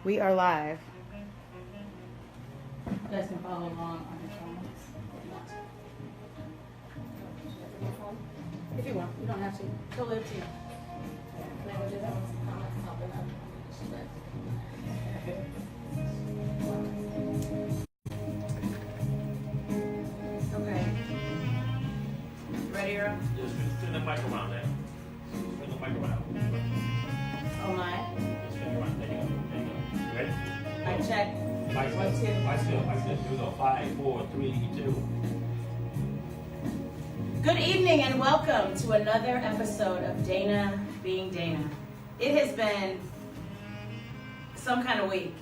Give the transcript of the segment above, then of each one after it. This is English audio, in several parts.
We are live. You guys can follow along on your phones if you want. You don't have to. Totally up to you. Okay. Ready, Earl? Just spin the mic around there. Spin the mic around. Oh my. Just spin it around. There you go. There you go. Ready? I check. Mic One, two. still. Mic still. Mic still. Here we go. 5, 4, 3, 2. Good evening and welcome to another episode of Dana Being Dana. It has been some kind of week.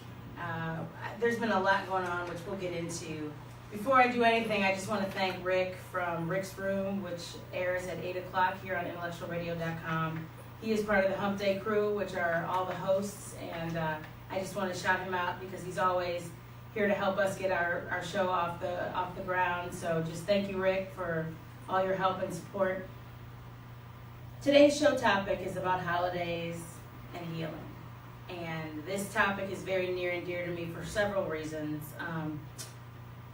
There's been a lot going on, which we'll get into. Before I do anything, I just want to thank Rick from Rick's Room, which airs at 8 o'clock here on intellectualradio.com. He is part of the Hump Day crew, which are all the hosts, and I just want to shout him out because he's always here to help us get our show off the ground. So just thank you, Rick, for all your help and support. Today's show topic is about holidays and healing. And this topic is very near and dear to me for several reasons.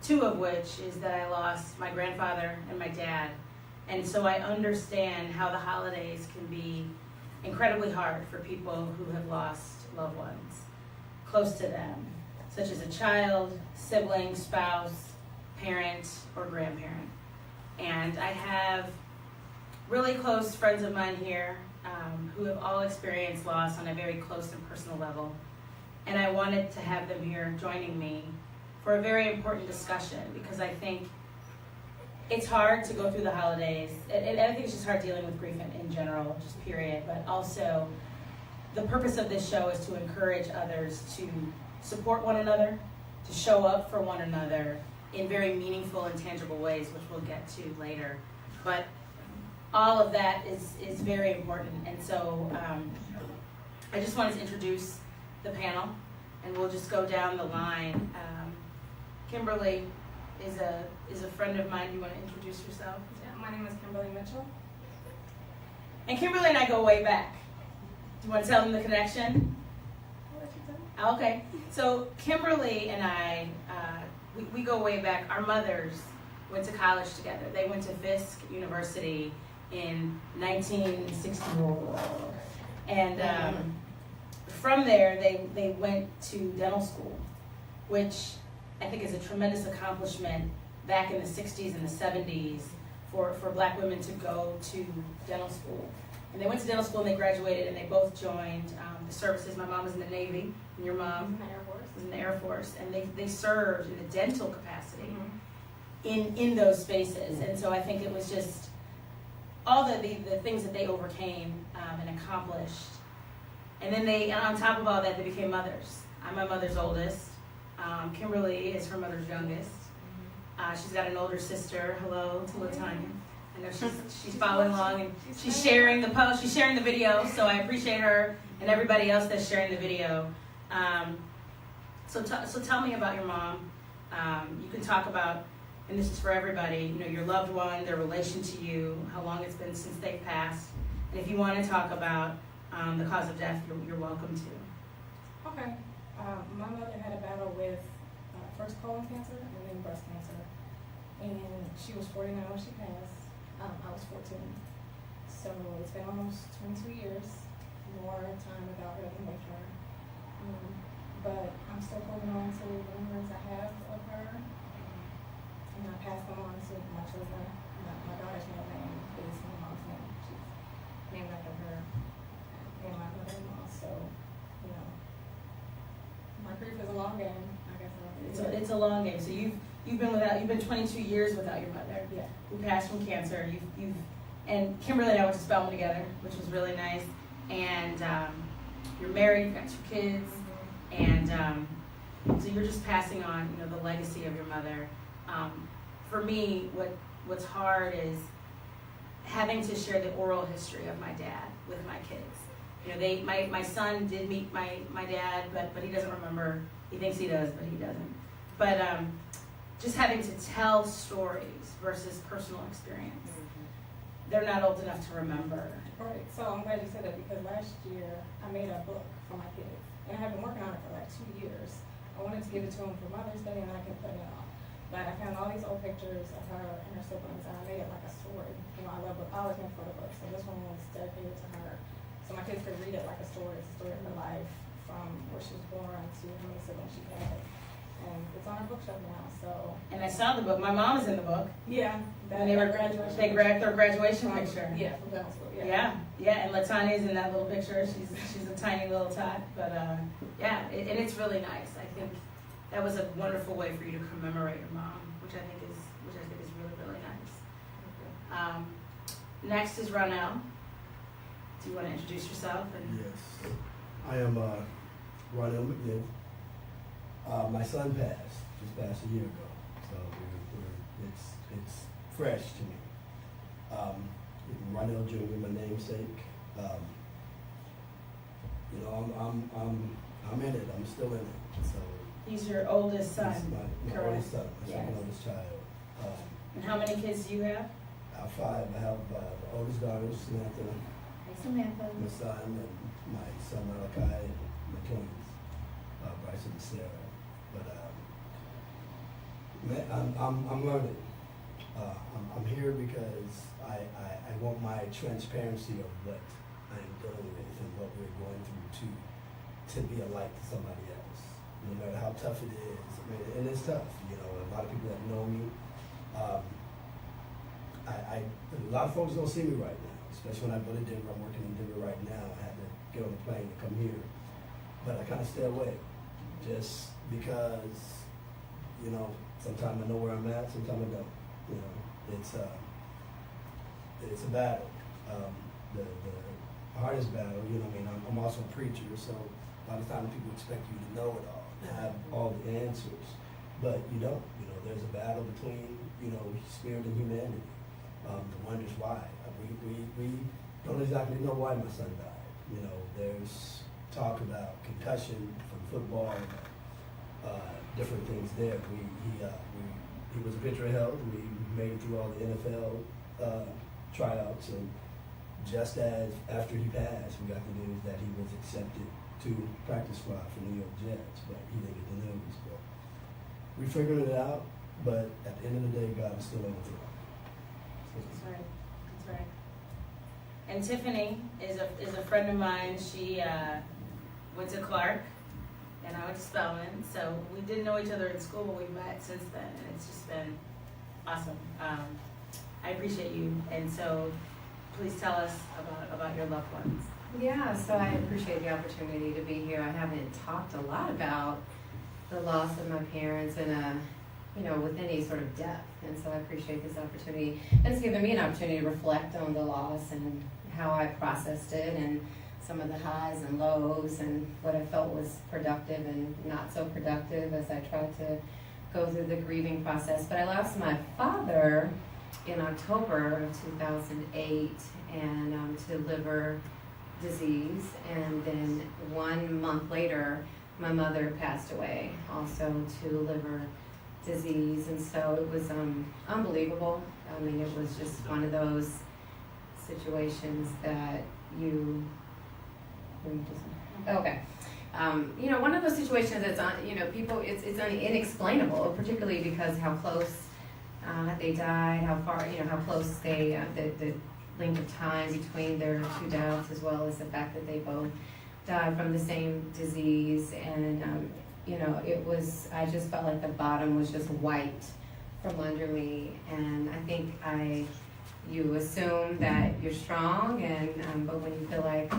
Two of which is that I lost my grandfather and my dad. And so I understand how the holidays can be incredibly hard for people who have lost loved ones close to them, such as a child, sibling, spouse, parent, or grandparent. And I have really close friends of mine here who have all experienced loss on a very close and personal level. And I wanted to have them here joining me for a very important discussion because I think it's hard to go through the holidays. And I think it's just hard dealing with grief in general, just period. But also, the purpose of this show is to encourage others to support one another, to show up for one another in very meaningful and tangible ways, which we'll get to later. But all of that is very important. And so I just wanted to introduce the panel, and we'll just go down the line. Kimberly is a friend of mine. Do you want to introduce yourself? Yeah, my name is Kimberly Mitchell. And Kimberly and I go way back. Do you want to tell them the connection? I'll let you tell. Okay. So Kimberly and I, we go way back. Our mothers went to college together. They went to Fisk University in 1964. And from there, they went to dental school, which I think is a tremendous accomplishment back in the 60s and the 70s for Black women to go to dental school. And they went to dental school and they graduated and they both joined the services. My mom was in the Navy and your mom was in the Air Force. And they served in a dental capacity in those spaces. And so I think it was just all the things that they overcame and accomplished. And then on top of all that, they became mothers. I'm my mother's oldest. Kimberly is her mother's youngest. She's got an older sister. Hello to Latanya. I know she's following along and she's sharing the post. She's sharing the video, so I appreciate her and everybody else that's sharing the video. So tell me about your mom. You can talk about, and this is for everybody, your loved one, their relation to you, how long it's been since they've passed, and if you want to talk about the cause of death, you're welcome to. Okay. My mother had a battle with first colon cancer and then breast cancer. And she was 49 when she passed. I was 14. So it's been almost 22 years, more time without her than with her. But I'm still holding on to the memories I have of her. And I pass them on to my children. My daughter's middle name is my mom's name. She's named after her and my mother-in-law. So, my grief is a long game, I guess. It's a long game. So you've been 22 years without your mother. Yeah. Who passed from cancer. And Kimberly and I went to Spelman together, which was really nice. And you're married, you've got 2 kids, and so you're just passing on, the legacy of your mother. For me, what's hard is having to share the oral history of my dad with my kids. My son did meet my dad, but he doesn't remember. He thinks he does, but he doesn't. But just having to tell stories versus personal experience. They're not old enough to remember. Right. So I'm glad you said that because last year I made a book for my kids. And I have been working on it for like 2 years. I wanted to give it to him for Mother's Day, and I can put it off. But I found all these old pictures of her and her siblings, and I made it like a story. You know, I always make photo books, so this one was dedicated to her. So my kids could read it like a story. It's a story of her life, from where she was born to how many siblings she had. And it's on our bookshelf now, so. And I saw the book. My mom is in the book. Yeah. And they were graduation. their graduation picture. Yeah, from dental school, yeah. And Latanya's in that little picture. She's a tiny little tot, but and it's really nice. I think that was a wonderful way for you to commemorate your mom, which I think is really, really nice. Next is Ronell. Do you want to introduce yourself? Yes, I am Ronell McNeil. My son just passed a year ago, so it's fresh to me. Ronell Jr., my namesake. You know, I'm in it. I'm still in it. So He's your oldest son. he's my correct? oldest son, my second Yes. oldest child. And how many kids do you have? I have 5. I have the oldest daughter, Samantha, Hey, Samantha. my son, and my son Malachi, and my twins, Bryson and Sarah. But I'm learning. I'm here because I want my transparency of what I'm dealing with and what we're going through to be a light to somebody else. No matter how tough it is, I mean, and it's tough. You know, a lot of people that know me, a lot of folks don't see me right now, especially when I go to Denver. I'm working in Denver right now. I had to get on a plane to come here, but I kind of stay away, just because, you know, sometimes I know where I'm at, sometimes I don't. You know, it's a battle. The hardest battle, you know, I mean, I'm also a preacher, so a lot of times people expect you to know it all, to have all the answers, but you don't. You know, there's a battle between, you know, spirit and humanity. The wonders why. We don't exactly know why my son died. You know, there's talk about concussion from football, different things there. He was a pitcher of health. We made it through all the NFL tryouts, and just as after he passed, we got the news that he was accepted to practice squad for New York Jets, but he didn't get the news. But we figured it out. But at the end of the day, God is still on the throne. That's right. That's right. And Tiffany is a friend of mine. She went to Clark, and I went to Spelman. So we didn't know each other in school, but we met since then, and it's just been awesome. I appreciate you, and so please tell us about your loved ones. Yeah, so I appreciate the opportunity to be here. I haven't talked a lot about the loss of my parents in with any sort of depth, and so I appreciate this opportunity. And it's given me an opportunity to reflect on the loss and how I processed it, and some of the highs and lows, and what I felt was productive and not so productive as I tried to go through the grieving process. But I lost my father in October of 2008, and to liver disease, and then 1 month later my mother passed away also to liver disease. And so it was unbelievable. I mean, it was just one of those situations that one of those situations that's people, it's inexplainable, particularly because how close they died, how far, how close they, the length of time between their 2 deaths, as well as the fact that they both died from the same disease. And I just felt like the bottom was just wiped from under me. And I think you assume that you're strong, and but when you feel like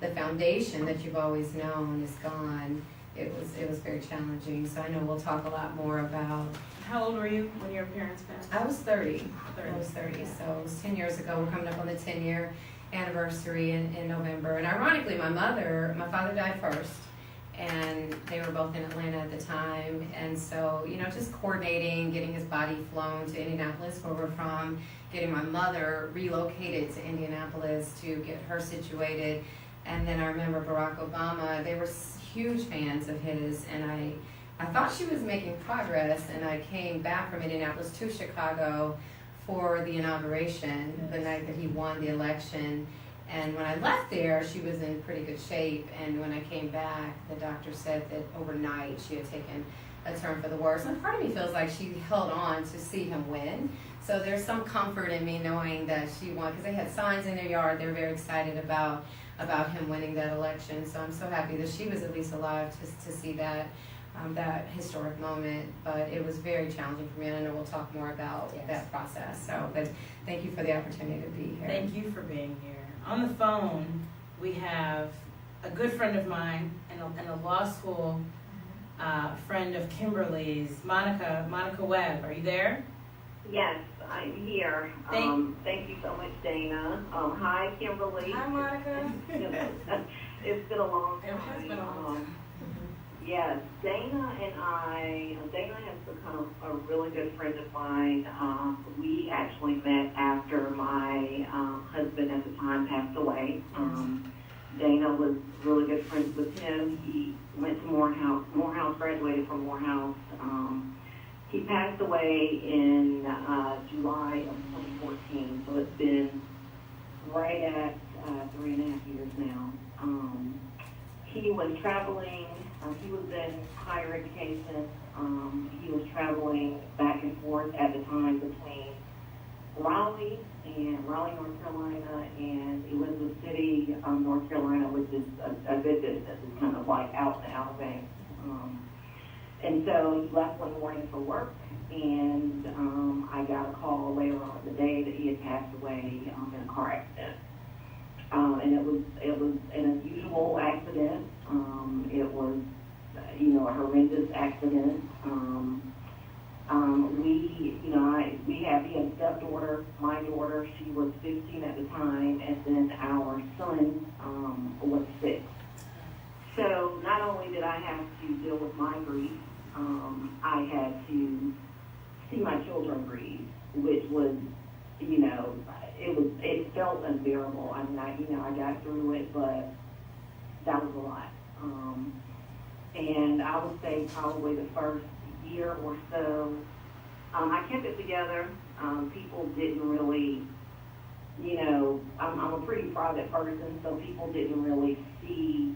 the foundation that you've always known is gone, it was very challenging. So I know we'll talk a lot more about. How old were you when your parents passed? I was 30. I was 30, so it was 10 years ago. We're coming up on the 10-year anniversary in November. And ironically, my father died first, and they were both in Atlanta at the time. And so, just coordinating, getting his body flown to Indianapolis, where we're from, getting my mother relocated to Indianapolis to get her situated. And then I remember Barack Obama, they were huge fans of his, and I thought she was making progress, and I came back from Indianapolis to Chicago for the inauguration, the night that he won the election. And when I left there, she was in pretty good shape. And when I came back, the doctor said that overnight she had taken a turn for the worse. And part of me feels like she held on to see him win. So there's some comfort in me knowing that she won, because they had signs in their yard. They were very excited about him winning that election. So I'm so happy that she was at least alive to see that historic moment. But it was very challenging for me, and I know we'll talk more about that process. So, but thank you for the opportunity to be here. Thank you for being here. On the phone, we have a good friend of mine and a law school friend of Kimberly's, Monica Webb. Are you there? Yes, I'm here. Thank you so much, Dana. Hi, Kimberly. Hi, Monica. It's been a long time. It has been a long time. Yes, Dana has become a really good friend of mine. We actually met after my husband at the time passed away. Dana was really good friends with him. He went to Morehouse, graduated from Morehouse. He passed away in July of 2014, so it's been right at 3.5 years now. He was traveling, he was in higher education. He was traveling back and forth at the time between Raleigh, North Carolina, and Elizabeth City, North Carolina, which is a good distance. It's kind of like out in the Outer Banks. And so he left one morning for work, and I got a call later on in the day that he had passed away in a car accident. And it was an unusual accident. It was, a horrendous accident. He had a stepdaughter, my daughter. She was 15 at the time, and then our son was 6. So not only did I have to deal with my grief, I had to see my children grieve, which was, it felt unbearable. I mean, I got through it, but that was a lot. And I would say probably the first year or so, I kept it together. People didn't really, I'm a pretty private person, so people didn't really see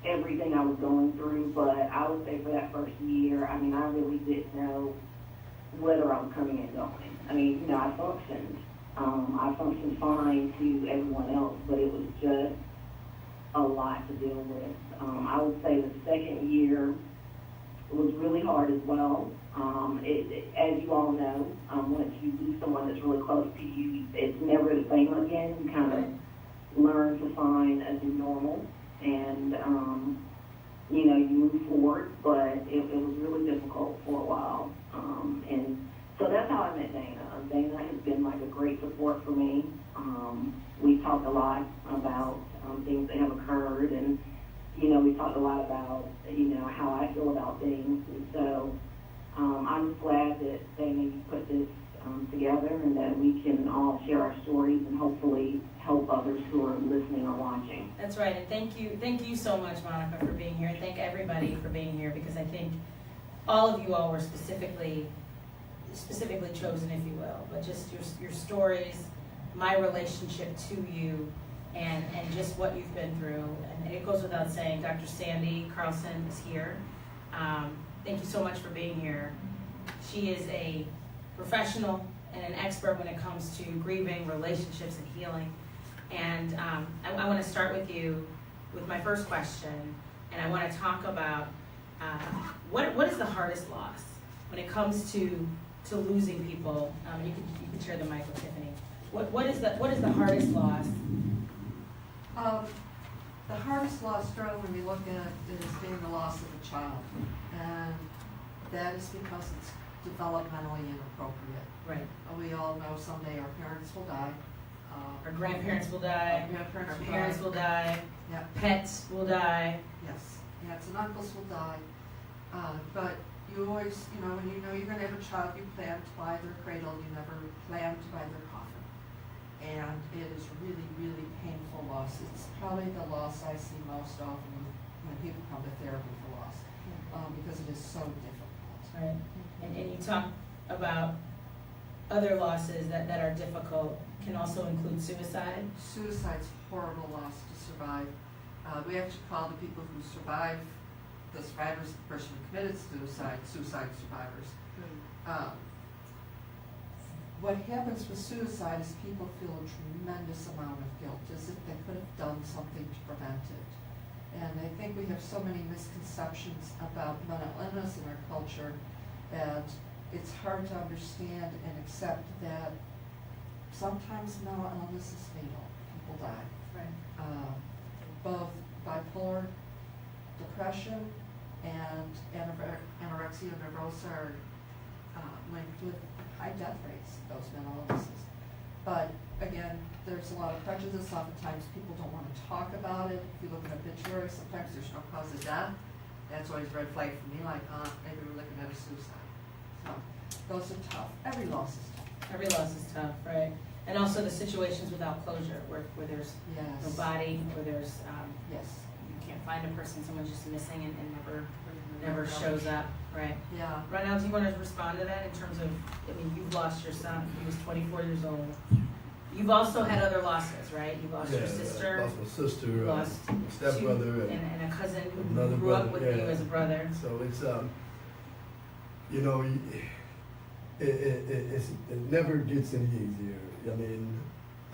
everything I was going through. But I would say for that first year, I mean, I really didn't know whether I was coming and going. I mean, I functioned. I functioned fine to everyone else, but it was just a lot to deal with. I would say the second year was really hard as well. As you all know, once you lose someone that's really close to you, it's never the same again. You kind of learn to find a new normal, and you move forward. But it was really difficult for a while, and so that's how I met Dana. Dana has been like a great support for me. We talked a lot about things that have occurred, and we talked a lot about how I feel about things, and so I'm just glad that Dana, you put this together, and that we can all share our stories and hopefully help others who are listening or watching. That's right, and thank you so much, Monica, for being here, and thank everybody for being here, because I think all of you all were specifically chosen, if you will, but just your stories, my relationship to you, and just what you've been through. And it goes without saying, Dr. Sandy Carlson is here. Thank you so much for being here. She is a professional and an expert when it comes to grieving, relationships, and healing. And I want to start with you with my first question, and I want to talk about what is the hardest loss when it comes to losing people. You can share the mic with Tiffany. What is the hardest loss? The hardest loss, Joe, when you look at it, is being the loss of a child, and that is because it's developmentally inappropriate. Right. We all know someday our parents will die. Our grandparents will die. Our Our parents will die. Yeah. Pets will die. Yes, aunts and uncles will die. But you always, when you're going to have a child, you plan to buy their cradle, you never plan to buy their coffin. And it is really, really painful loss. It's probably the loss I see most often when people come to therapy for loss, because it is so difficult. Right. And you talk about other losses that are difficult. can also include suicide. Suicide's a horrible loss to survive. We actually call the people who survive the survivors, the person who committed suicide, suicide survivors. What happens with suicide is people feel a tremendous amount of guilt, as if they could have done something to prevent it. And I think we have so many misconceptions about mental illness in our culture that it's hard to understand and accept that sometimes mental illness is fatal. People die. Right. Both bipolar depression and anorexia nervosa are linked with high death rates, those mental illnesses. But again, there's a lot of prejudice. Oftentimes people don't want to talk about it. If you look at obituaries, sometimes there's no cause of death. That's always a red flag for me, like, maybe we're looking at a suicide. So those are tough. Every loss is tough. Every loss is tough, right? And also the situations without closure, where there's Yes. no body, where there's, Yes. you can't find a person, someone's just missing and never shows up, right? Yeah. Ronald, do you want to respond to that in terms of, I mean, you've lost your son, he was 24 years old. You've also had other losses, right? You lost your sister. Lost my sister, You lost my stepbrother, and a cousin who another grew up brother, with yeah. you as a brother. So it's it never gets any easier. I mean,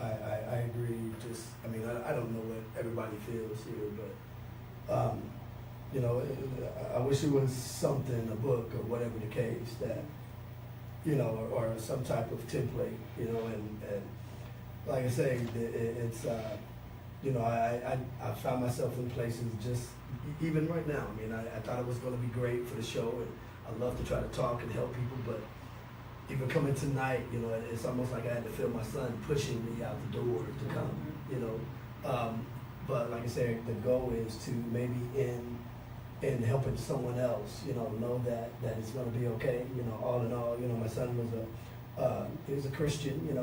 I agree. Just I mean, I don't know what everybody feels here, but I wish it was something, a book or whatever the case that or some type of template, and like I say, it's I found myself in places just even right now. I mean, I thought it was going to be great for the show, and I love to try to talk and help people, but even coming tonight, it's almost like I had to feel my son pushing me out the door to come, but like I said, the goal is to maybe in helping someone else, know that it's going to be okay. All in all, my son was he was a Christian, and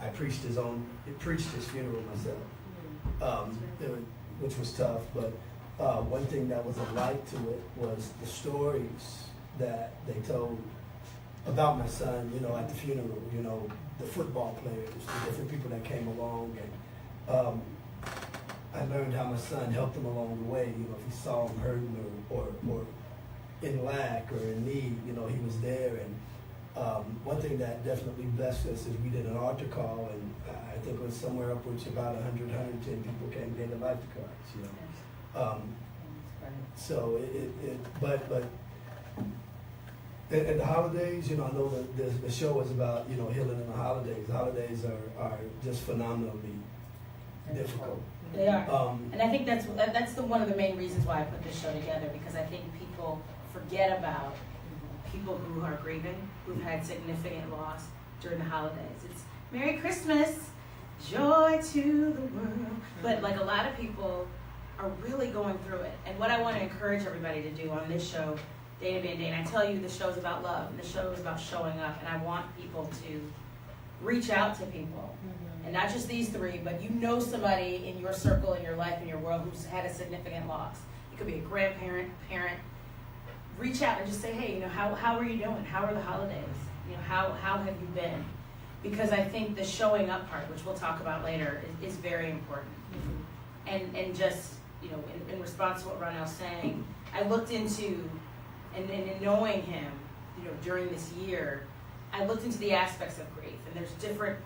I preached his funeral myself, which was tough. But one thing that was a light to it was the stories that they told about my son, at the funeral. The football players, the different people that came along, and I learned how my son helped him along the way. If he saw him hurting or in lack or in need, he was there. And one thing that definitely blessed us is we did an altar call, and I think it was somewhere upwards about 100, 110 people came and gave their life cards. So but at the holidays, I know that the show is about healing in the holidays. The holidays are just phenomenally difficult. They are, and I think that's one of the main reasons why I put this show together, because I think people forget about people who are grieving, who've had significant loss during the holidays. It's Merry Christmas, joy to the world, but like a lot of people are really going through it. And what I want to encourage everybody to do on this show, Dana Being Dana, I tell you, the show's about love, and the show is about showing up, and I want people to reach out to people. And not just these three, but somebody in your circle, in your life, in your world who's had a significant loss. It could be a grandparent, parent. Reach out and just say, hey, how are you doing? How are the holidays? How have you been? Because I think the showing up part, which we'll talk about later, is very important. And just, in response to what Ronell's saying, I looked into, and in knowing him, during this year, I looked into the aspects of grief, and there's different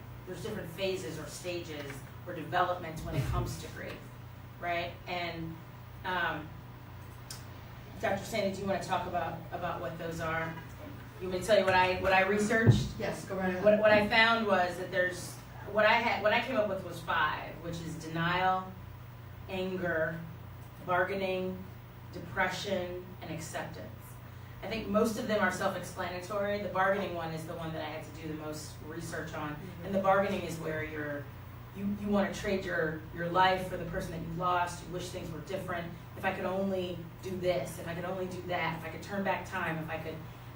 phases or stages or developments when it comes to grief, right? And Dr. Sandy, do you want to talk about what those are? You want me to tell you what I researched? Yes, go right ahead. What I found was that there's what I came up with was 5, which is denial, anger, bargaining, depression, and acceptance. I think most of them are self-explanatory. The bargaining one is the one that I had to do the most research on. And the bargaining is where you want to trade your life for the person that you lost. You wish things were different. If I could only do this, if I could only do that, if I could turn back time, if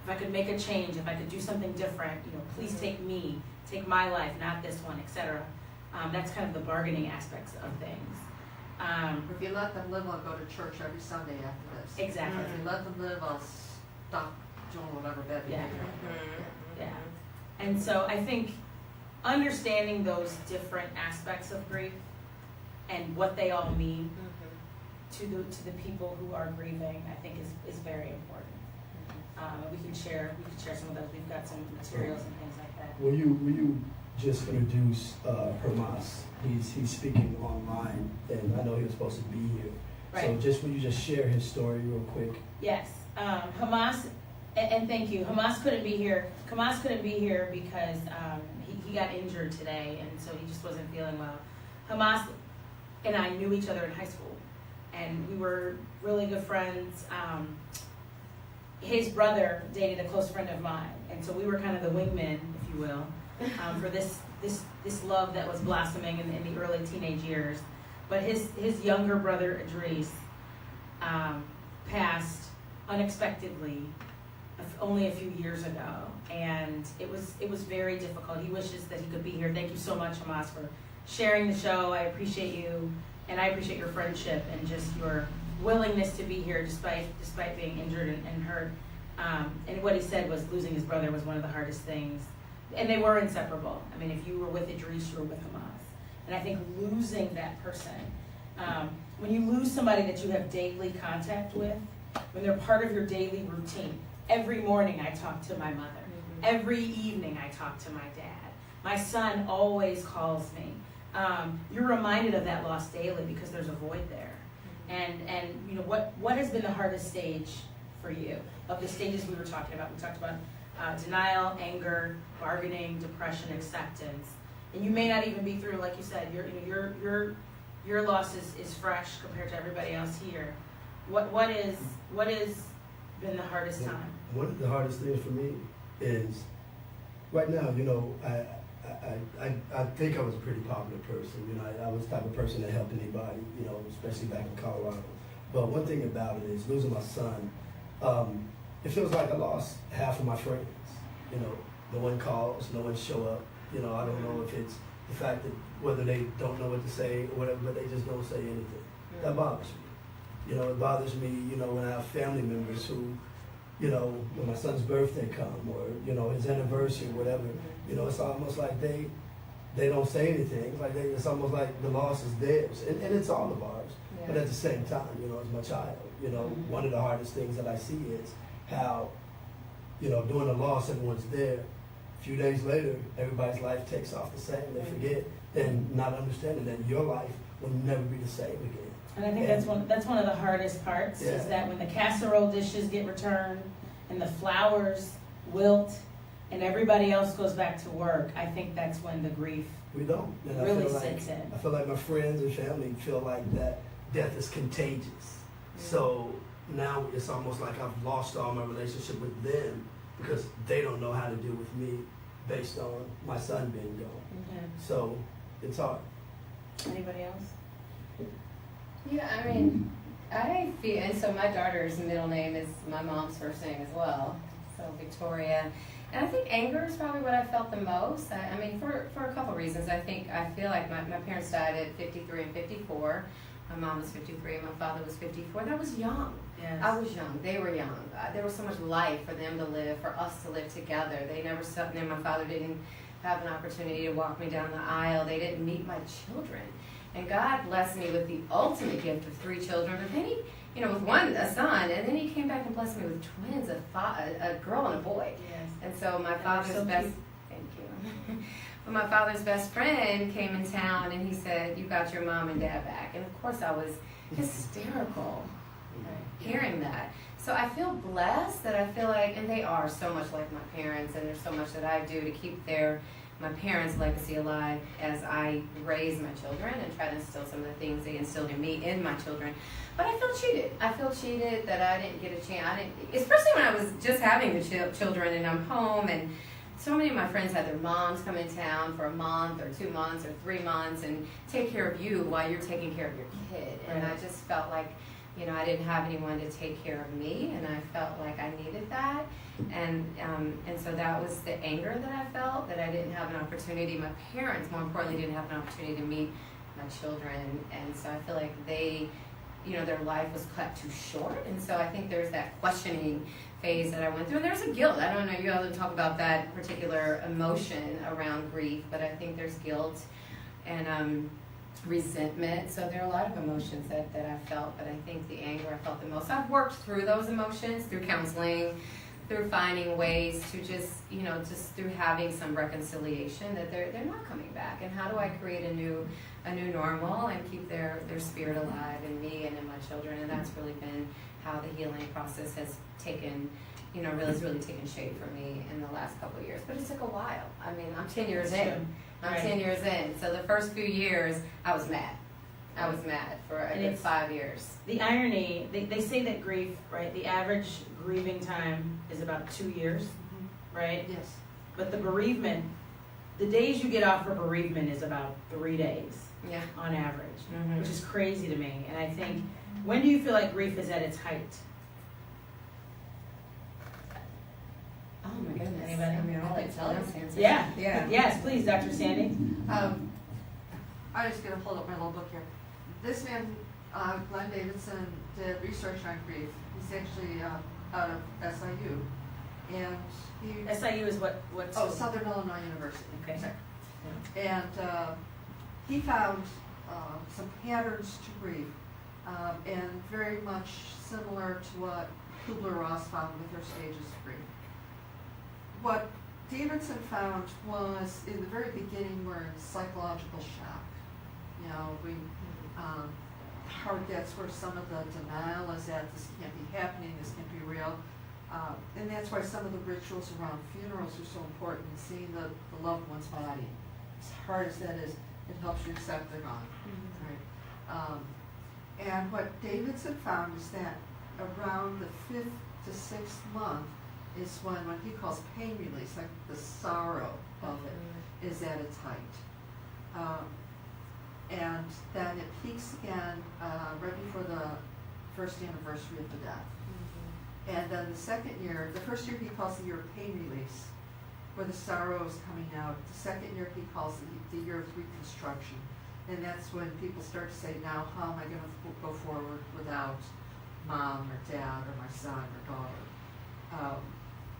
I could make a change, if I could do something different, please take me, take my life, not this one, etc. That's kind of the bargaining aspects of things. If you let them live, I'll go to church every Sunday after this. Exactly. If you let them live, I'll stop doing whatever bad behavior. Yeah. And so I think understanding those different aspects of grief and what they all mean to the people who are grieving, I think is very important. And we can share some of those. We've got some materials and things like that. Will you just introduce Hermas? He's speaking online, and I know he was supposed to be here. Right. So will you just share his story real quick? Yes, Hamas, and thank you. Hamas couldn't be here. Hamas couldn't be here because he got injured today, and so he just wasn't feeling well. Hamas and I knew each other in high school, and we were really good friends. His brother dated a close friend of mine, and so we were kind of the wingmen, if you will, for this love that was blossoming in the early teenage years. But his younger brother Idris passed unexpectedly only a few years ago, and it was very difficult. He wishes that he could be here. Thank you so much, Hamas, for sharing the show. I appreciate you, and I appreciate your friendship and just your willingness to be here despite being injured and hurt. And what he said was losing his brother was one of the hardest things, and they were inseparable. I mean, if you were with Idris, you were with Hamas. And I think losing that person, when you lose somebody that you have daily contact with, when they're part of your daily routine, every morning I talk to my mother. Every evening I talk to my dad. My son always calls me. You're reminded of that loss daily because there's a void there. And you know, what has been the hardest stage for you? Of the stages we were talking about, we talked about denial, anger, bargaining, depression, acceptance. And you may not even be through, like you said, your loss is fresh compared to everybody else here. What is been the hardest time? One of the hardest things for me is right now, you know, I think I was a pretty popular person. You know, I was the type of person that helped anybody, you know, especially back in Colorado. But one thing about it is losing my son, it feels like I lost half of my friends. You know, no one calls, no one show up. You know, I don't know if it's the fact that whether they don't know what to say or whatever, but they just don't say anything. That bothers me. You know, it bothers me, you know, when I have family members who, you know, when my son's birthday come or, you know, his anniversary or whatever, you know, it's almost like they don't say anything. It's like it's almost like the loss is theirs. And it's all of ours. Yeah. But at the same time, you know, as my child, you know, one of the hardest things that I see is how, you know, during the loss, everyone's there. A few days later, everybody's life takes off the same. They forget and not understanding that your life will never be the same again. And I think that's one of the hardest parts, is that when the casserole dishes get returned and the flowers wilt and everybody else goes back to work, I think that's when the grief really sits in. I feel like my friends and family feel like that death is contagious. Mm-hmm. So now it's almost like I've lost all my relationship with them because they don't know how to deal with me based on my son being gone. Mm-hmm. So it's hard. Anybody else? Yeah, I mean, I feel, and so my daughter's middle name is my mom's first name as well, so Victoria. And I think anger is probably what I felt the most. I mean, for a couple reasons. I feel like my parents died at 53 and 54. My mom was 53 and my father was 54. That was young. Yes. I was young. They were young. There was so much life for them to live, for us to live together. They never slept in. My father didn't have an opportunity to walk me down the aisle. They didn't meet my children. And God blessed me with the ultimate gift of 3 children. But then he, you know, with a son, and then he came back and blessed me with twins, a girl and a boy. Yes. And so my father's best, thank you. But my father's best friend came in town and he said, "You got your mom and dad back." And of course I was hysterical hearing that. So I feel blessed that I feel like, and they are so much like my parents, and there's so much that I do to keep my parents' legacy alive as I raise my children and try to instill some of the things they instilled in me in my children. But I feel cheated. I feel cheated that I didn't get a chance. Especially when I was just having the children and I'm home, and so many of my friends had their moms come in town for a month or 2 months or 3 months and take care of you while you're taking care of your kid. And I just felt like, you know, I didn't have anyone to take care of me, and I felt like I needed that. And so that was the anger that I felt, that I didn't have an opportunity. My parents, more importantly, didn't have an opportunity to meet my children. And so I feel like they, their life was cut too short. And so I think there's that questioning phase that I went through. And there's a guilt. I don't know, you guys talk about that particular emotion around grief, but I think there's guilt and resentment. So there are a lot of emotions that I felt, but I think the anger I felt the most. I've worked through those emotions through counseling, through finding ways to just through having some reconciliation that they're not coming back. And how do I create a new normal and keep their spirit alive in me and in my children? And that's really been how the healing process has taken, really taken shape for me in the last couple of years. But it took a while. I mean, I'm 10 years in. I'm 10 years in. So the first few years, I was mad. I was mad for a good 5 years. The irony, they say that grief, right, the average grieving time is about 2 years, right? Yes. But the bereavement, the days you get off for bereavement is about 3 days on average, which is crazy to me. And I think, when do you feel like grief is at its height? Oh my goodness. Anybody? I mean, I'll let tell us. Yeah. Yeah. Yes, please, Dr. Sandy. I'm just going to pull up my little book here. This man, Glenn Davidson, did research on grief. He's actually out of SIU. And he... SIU is what? Southern Illinois University. Okay. And he found some patterns to grief, and very much similar to what Kubler-Ross found with her stages of grief. What Davidson found was, in the very beginning, we're in psychological shock. That's where some of the denial is that this can't be happening, this can't be real. And that's why some of the rituals around funerals are so important, seeing the loved one's body. As hard as that is, it helps you accept they're gone. Right? And what Davidson found is that around the 5th to 6th month is when he calls pain release, like the sorrow of it, is at its height. And then it peaks again right before the first anniversary of the death. And then the second year, the first year he calls the year of pain release, where the sorrow is coming out. The second year he calls the year of reconstruction. And that's when people start to say, now how am I going to go forward without mom or dad or my son or daughter?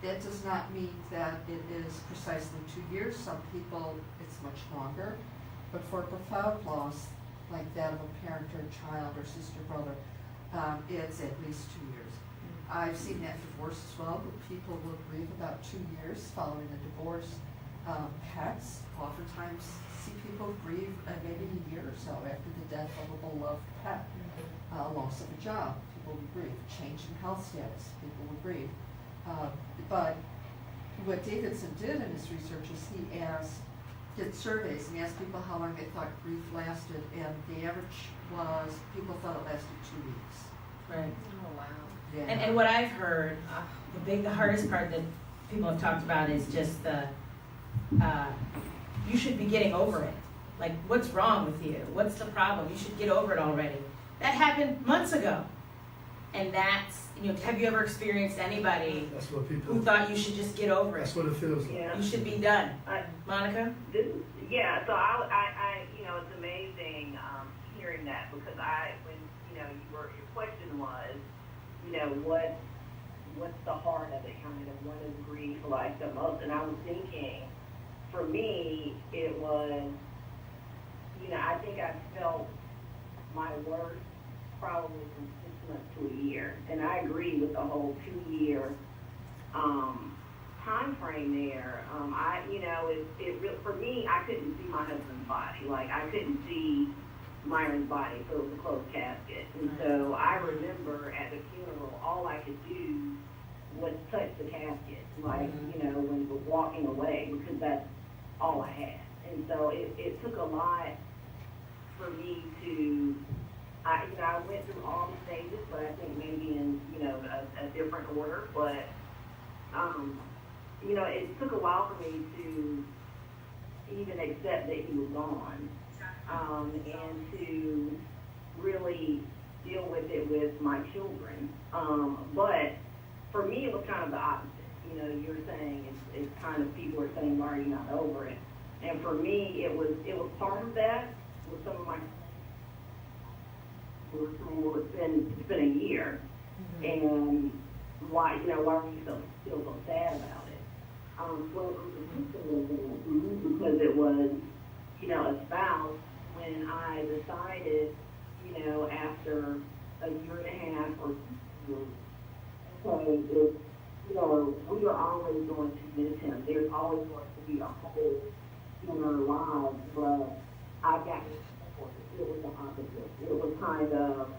That does not mean that it is precisely 2 years. Some people, it's much longer. But for a profound loss, like that of a parent or a child or sister, brother, it's at least 2 years. I've seen that divorce as well, but people will grieve about 2 years following a divorce. Pets oftentimes see people grieve maybe a year or so after the death of a beloved pet. Loss of a job, people would grieve. Change in health status, people would grieve. But what Davidson did in his research is he did surveys and asked people how long they thought grief lasted, and the average was people thought it lasted 2 weeks. Right. Oh, wow. Yeah. And what I've heard, the hardest part that people have talked about is just you should be getting over it. Like, what's wrong with you? What's the problem? You should get over it already. That happened months ago. And that's, have you ever experienced anybody who thought you should just get over it? That's what it feels like. Yeah. You should be done. Monica? So I it's amazing hearing that, because when your question was, what's the heart of it, kind of, what is grief like the most? And I was thinking, for me, it was, I think I felt my worst probably from 6 months to a year, and I agree with the whole 2-year time frame there. For me, I couldn't see my husband's body. Like, I couldn't see Myron's body, so it was a closed casket. And so I remember at the funeral, all I could do was touch the casket, like, when he was walking away, because that's all I had. And so it took a lot for me to, I went through all the stages, but I think maybe in, a different order. But, it took a while for me to even accept that he was gone, and to really deal with it with my children. But for me, it was kind of the opposite. You're saying it's kind of, people are saying, why are you not over it? And for me, it was part of that with some of my we were saying, well, it's been a year, and why are you still so sad about it? Well, it was because it was, a spouse when I decided, after a year and a half or 2 years, okay, it's, we are always going to miss him. There's always going to be a hole in our lives, but I got it was the opposite. It was kind of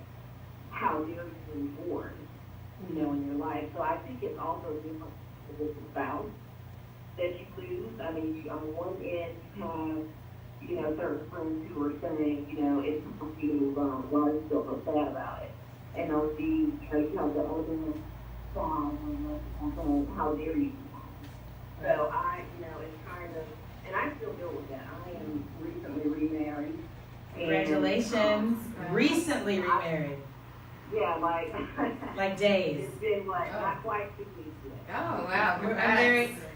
how dare you be born, in your life. So I think it's also different with the spouse that you lose. I mean, on one end you have, certain friends who are saying, it's time for you to move on. Why are you still so sad about it? And on the, you have the other side saying, how dare you? So it's kind of, and I still deal with that. I am recently remarried. Congratulations. Recently remarried. Yeah, like Like days. It's been not quite 2 weeks yet. Oh, wow.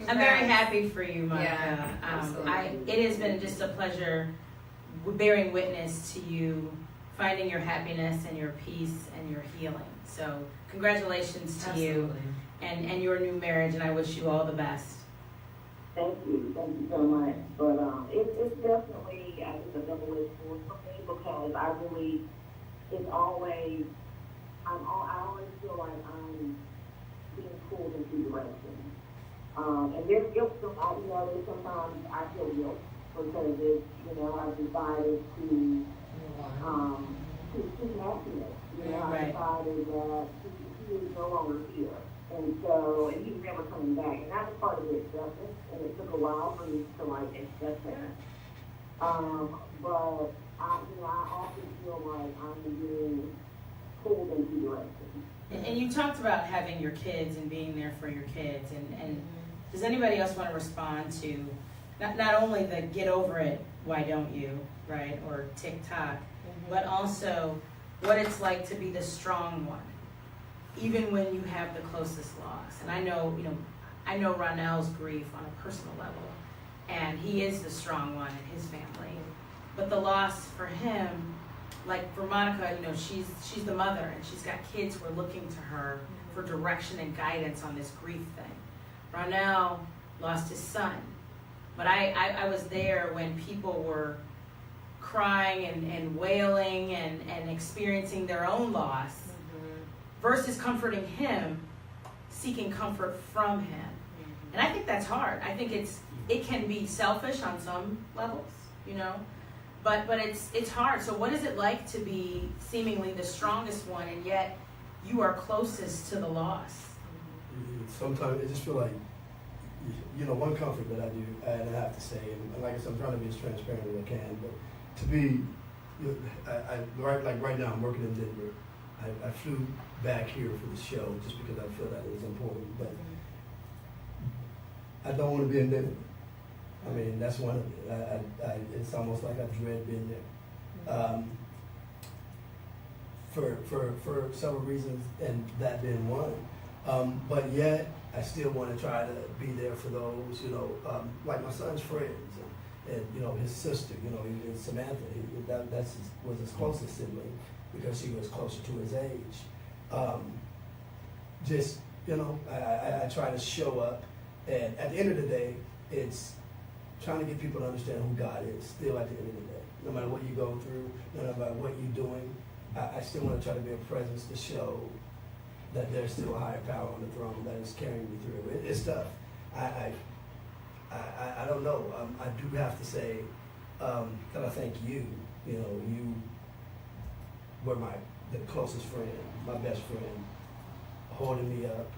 I'm very happy for you, Monica. Yeah, absolutely. It has been just a pleasure bearing witness to you finding your happiness and your peace and your healing. So congratulations to you and your new marriage, and I wish you all the best. Thank you so much. But it's definitely, I think, a double-edged sword for me because it's always, I always feel like I'm being pulled in 2 directions. And there's guilt, there's sometimes I feel guilt because it's, I've decided to seek happiness. I decided that he is no longer here. And he's never coming back. And that was part of the acceptance, and it took a while for me to, accept that. But I often feel like I'm being pulled in 2 directions. And you talked about having your kids and being there for your kids. And does anybody else want to respond to not only the get over it, why don't you, right, or TikTok, but also what it's like to be the strong one, even when you have the closest loss. And I know Ronell's grief on a personal level, and he is the strong one in his family. But the loss for him, like for Monica, she's the mother, and she's got kids who are looking to her for direction and guidance on this grief thing. Ronell lost his son, but I was there when people were crying and wailing and experiencing their own loss versus comforting him, seeking comfort from him. And I think that's hard. I think it can be selfish on some levels, but it's hard. So what is it like to be seemingly the strongest one and yet you are closest to the loss? Sometimes I just feel like, one comfort that I do, and I have to say, and like I said, I'm trying to be as transparent as I can, but to be, right now I'm working in Denver. I flew back here for the show just because I feel that it was important, but I don't want to be in Denver. I mean, that's one of it. It's almost like I dread being there. For several reasons, and that being one. But yet, I still want to try to be there for those, like my son's friends and his sister, and Samantha. Was his closest sibling because she was closer to his age. I try to show up, and at the end of the day, it's trying to get people to understand who God is. Still, at the end of the day, no matter what you go through, no matter what you're doing, I still want to try to be a presence to show that there's still a higher power on the throne that is carrying me through. It's tough. I don't know. I do have to say that I thank you. You were the closest friend, my best friend, holding me up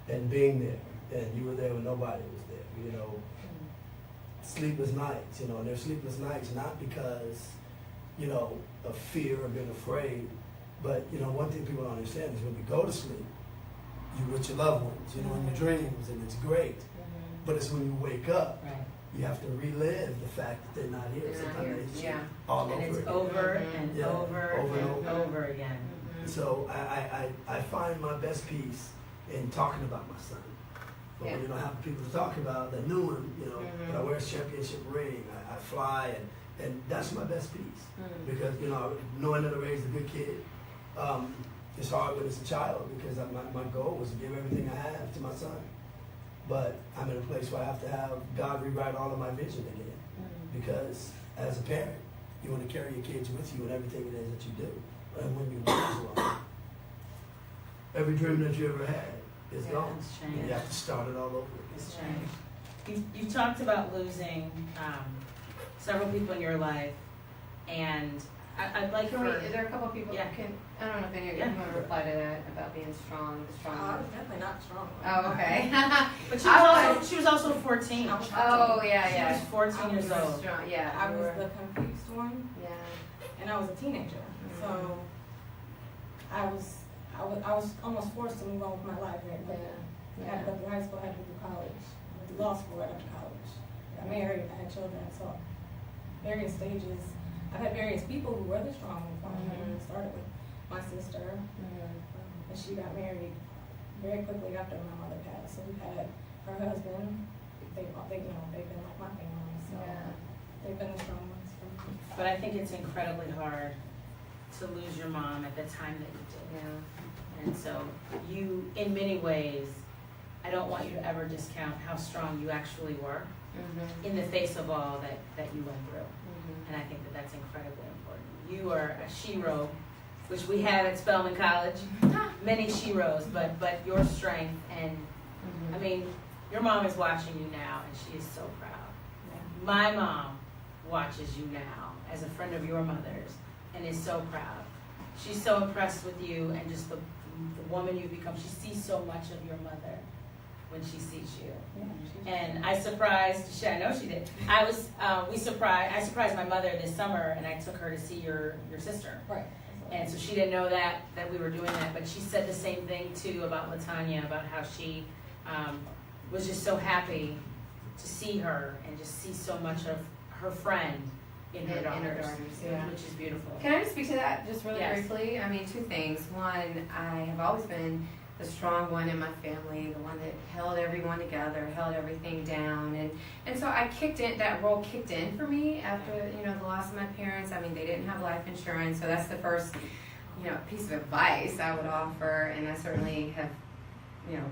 and being there. And you were there when nobody was there. Sleepless nights. And they're sleepless nights not because of fear or being afraid. But, one thing people don't understand is when you go to sleep, you're with your loved ones, in your dreams, and it's great. But it's when you wake up, you have to relive the fact that they're not here. Sometimes it's all and over it's again. over and over and over again. So I find my best peace in talking about my son. But when you don't have people to talk about that knew him, but I wear a championship ring, I fly, And that's my best piece. Because, you know, knowing that I raised a good kid, it's hard when it's a child because my goal was to give everything I have to my son. But I'm in a place where I have to have God rewrite all of my vision again. Because as a parent, you want to carry your kids with you in everything it is that you do. But when you lose one, every dream that you ever had is gone. It's And changed. you have to start it all over again. It's changed. You talked about losing several people in your life, and I'd like Can for... we, there are a couple people Yeah. that can, I don't know if any of you Yeah. want to reply to that about being strong, the strong I one. was definitely not strong. Oh, okay. But I she was also 14. I was Oh, yeah, She yeah. was 14 years You're old. strong, yeah. I you was were- the confused one, Yeah. and I was a teenager. So I was almost forced to move on with my life very quickly. I had to go through high school, I had to go through college, I went to law school right after college. I got married, I had children, so various stages. I've had various people who were the strong ones. It started with my sister, and she got married very quickly after my mother passed. So we've had her husband. They've been like my family, so Yeah. they've been the strong ones for me. But I think it's incredibly hard to lose your mom at the time that you did. Yeah. And so you, in many ways, I don't want you to ever discount how strong you actually were in the face of all that you went through. And I think that that's incredibly important. You are a shero, which we have at Spelman College, many sheroes, but your strength and, I mean, your mom is watching you now and she is so proud. My mom watches you now as a friend of your mother's and is so proud. She's so impressed with you and just the woman you've become. She sees so much of your mother when she sees you. And I know she did. I surprised my mother this summer, and I took her to see your sister. Right. And so she didn't know that we were doing that, but she said the same thing too about LaTanya, about how she was just so happy to see her and just see so much of her friend in her daughters, which is beautiful. Can I just speak to that just really Yes. briefly? I mean, two things. One, I have always been the strong one in my family, the one that held everyone together, held everything down, and so that role kicked in for me after, you know, the loss of my parents. I mean, they didn't have life insurance, so that's the first, you know, piece of advice I would offer, and I certainly have, you know,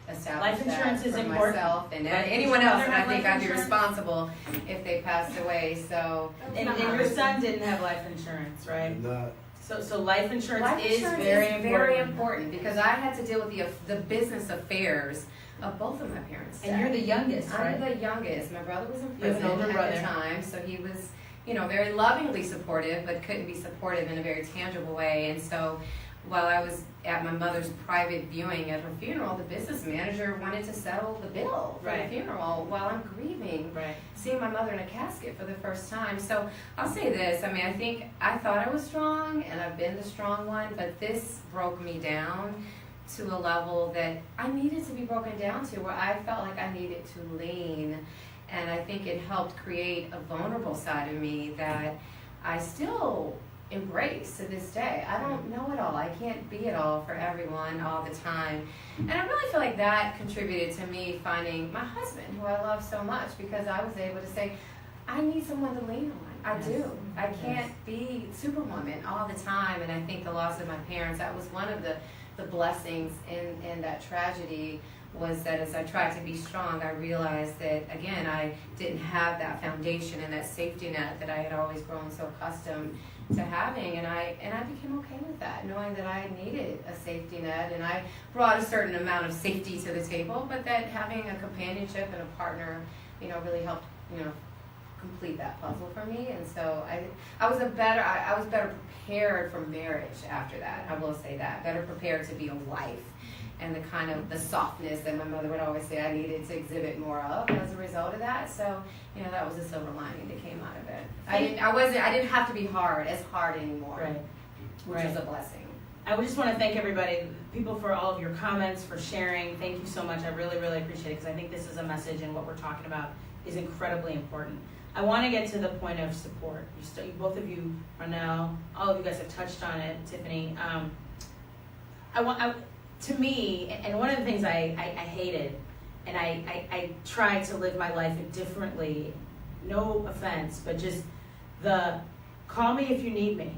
established Life insurance that is for important. myself and Right. anyone Did your else, mother and I have think life I'd be insurance? responsible if they passed away. So And your son didn't have life insurance, right? Not So life insurance life is insurance very is important. very important because I had to deal with the business affairs of both of my parents. And you're the youngest, I'm right? the youngest. My brother was in You have an prison older at brother. the time, so he was, you know, very lovingly supportive, but couldn't be supportive in a very tangible way. And so, while I was at my mother's private viewing at her funeral, the business manager wanted to settle the bill for Right. the funeral while I'm grieving, Right. seeing my mother in a casket for the first time. So I'll say this, I mean, I thought I was strong, and I've been the strong one, but this broke me down to a level that I needed to be broken down to, where I felt like I needed to lean, and I think it helped create a vulnerable side of me that I still embrace to this day. I don't know it all. I can't be it all for everyone all the time. And I really feel like that contributed to me finding my husband, who I love so much, because I was able to say, I need someone to lean on. I Yes. do. I can't be superwoman all the time. And I think the loss of my parents, that was one of the blessings in that tragedy, was that as I tried to be strong, I realized that, again, I didn't have that foundation and that safety net that I had always grown so accustomed to having, and I became okay with that, knowing that I needed a safety net, and I brought a certain amount of safety to the table, but that having a companionship and a partner, you know, really helped, you know, complete that puzzle for me. And so I was better prepared for marriage after that. I will say that, better prepared to be a wife, and the kind of the softness that my mother would always say I needed to exhibit more of as a result of that. So, you know, that was a silver lining that came out of it. I didn't have to be as hard anymore, Right. which was a blessing. I would just want to thank everybody, people, for all of your comments, for sharing. Thank you so much. I really, really appreciate it, because I think this is a message, and what we're talking about is incredibly important. I want to get to the point of support. Both of you, Ronell, all of you guys have touched on it. Tiffany, to me, and one of the things I hated, and I tried to live my life differently, no offense, but just The call me if you need me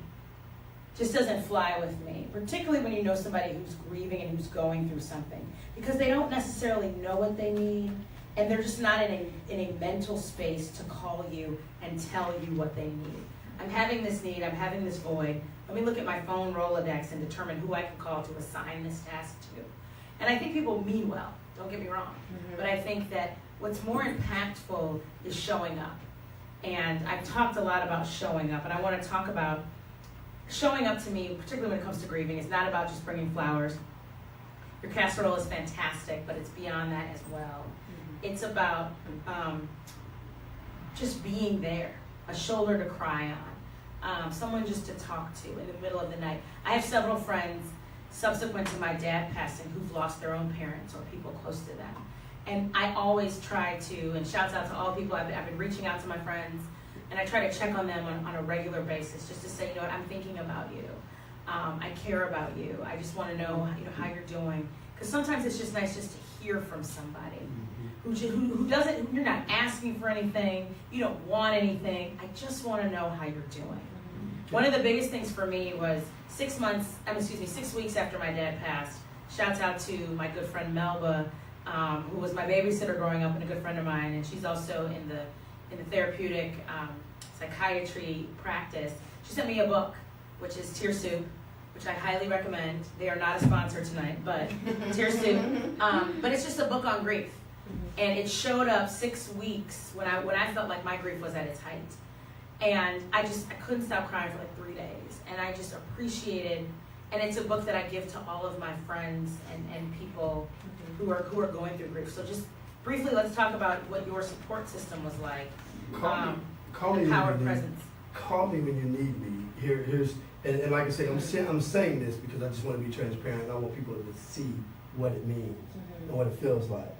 just doesn't fly with me, particularly when you know somebody who's grieving and who's going through something, because they don't necessarily know what they need, and they're just not in a mental space to call you and tell you what they need. I'm having this need, I'm having this void. Let me look at my phone Rolodex and determine who I can call to assign this task to. And I think people mean well, don't get me wrong, but I think that what's more impactful is showing up. And I've talked a lot about showing up, and I want to talk about showing up. To me, particularly when it comes to grieving, is not about just bringing flowers. Your casserole is fantastic, but it's beyond that as well. It's about just being there, a shoulder to cry on, someone just to talk to in the middle of the night. I have several friends subsequent to my dad passing who've lost their own parents or people close to them. And I always try to, and shouts out to all people, I've been reaching out to my friends, and I try to check on them on a regular basis just to say, you know what, I'm thinking about you. I care about you. I just want to know, how you're doing. Because sometimes it's just nice just to hear from somebody who doesn't, you're not asking for anything, you don't want anything. I just want to know how you're doing. One of the biggest things for me was 6 weeks after my dad passed. Shouts out to my good friend Melba, who was my babysitter growing up and a good friend of mine, and she's also in the therapeutic psychiatry practice. She sent me a book, which is Tear Soup, which I highly recommend. They are not a sponsor tonight, but Tear Soup. But it's just a book on grief, and it showed up 6 weeks when I felt like my grief was at its height, and I couldn't stop crying for like 3 days, and I just appreciated. And it's a book that I give to all of my friends and people who are going through grief. So just briefly, let's talk about what your support system was like. Call me power when you presence. Call me when you need me. Here's and like I say, I'm saying this because I just want to be transparent. I want people to see what it means and what it feels like.